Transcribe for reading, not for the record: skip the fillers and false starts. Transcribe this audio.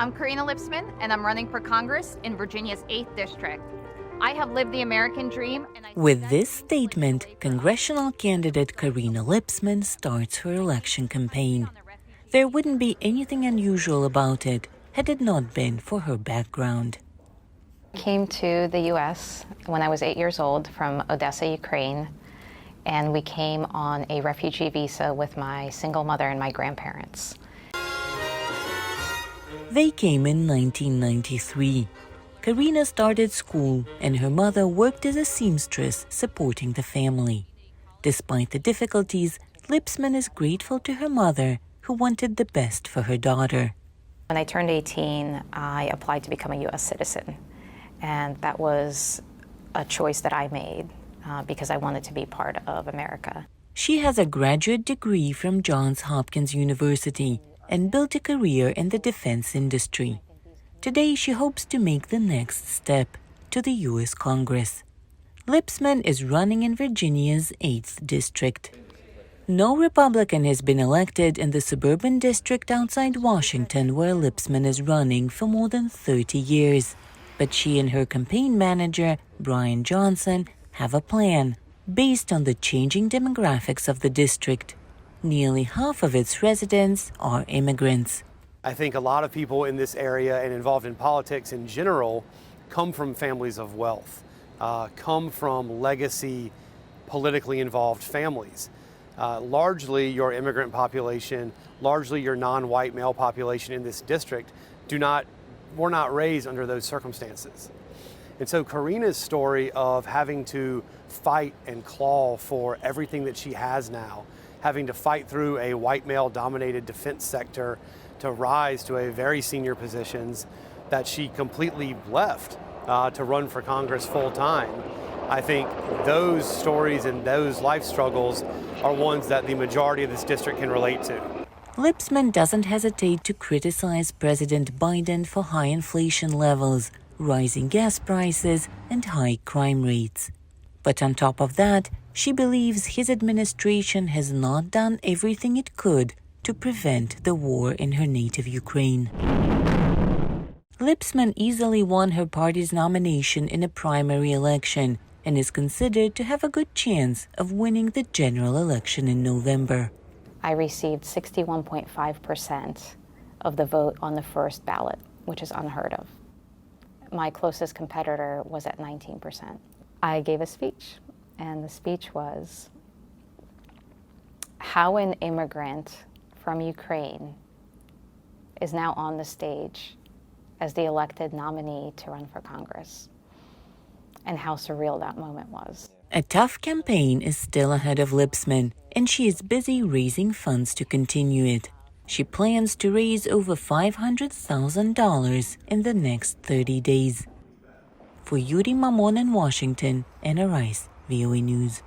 I'm Karina Lipsman, and I'm running for Congress in Virginia's 8th District. I have lived the American dream, and With this statement, congressional candidate Karina Lipsman starts her election campaign. There wouldn't be anything unusual about it had it not been for her background. I came to the U.S. when I was 8 years old from Odessa, Ukraine, and we came on a refugee visa with my single mother and my grandparents. They came in 1993. Karina started school, and her mother worked as a seamstress supporting the family. Despite the difficulties, Lipsman is grateful to her mother, who wanted the best for her daughter. When I turned 18, I applied to become a U.S. citizen, and that was a choice that I made because I wanted to be part of America. She has a graduate degree from Johns Hopkins University and built a career in the defense industry. Today, she hopes to make the next step to the U.S. Congress. Lipsman is running in Virginia's 8th District. No Republican has been elected in the suburban district outside Washington, where Lipsman is running for more than 30 years. But she and her campaign manager, Brian Johnson, have a plan based on the changing demographics of the district. Nearly half of its residents are immigrants. I think a lot of people in this area and involved in politics in general come from families of wealth, come from legacy, politically involved families. Largely your immigrant population, largely your non-white male population in this district were not raised under those circumstances. And so Karina's story of having to fight and claw for everything that she has now, having to fight through a white male dominated defense sector to rise to a very senior positions that she completely left to run for Congress full time. I think those stories and those life struggles are ones that the majority of this district can relate to. Lipsman doesn't hesitate to criticize President Biden for high inflation levels, rising gas prices, and high crime rates. But on top of that, she believes his administration has not done everything it could to prevent the war in her native Ukraine. Lipsman easily won her party's nomination in a primary election and is considered to have a good chance of winning the general election in November. I received 61.5% of the vote on the first ballot, which is unheard of. My closest competitor was at 19%. I gave a speech, and the speech was how an immigrant from Ukraine is now on the stage as the elected nominee to run for Congress, and how surreal that moment was. A tough campaign is still ahead of Lipsman, and she is busy raising funds to continue it. She plans to raise over $500,000 in the next 30 days. For Yuri Mamon in Washington, Anna Rice, VOA News.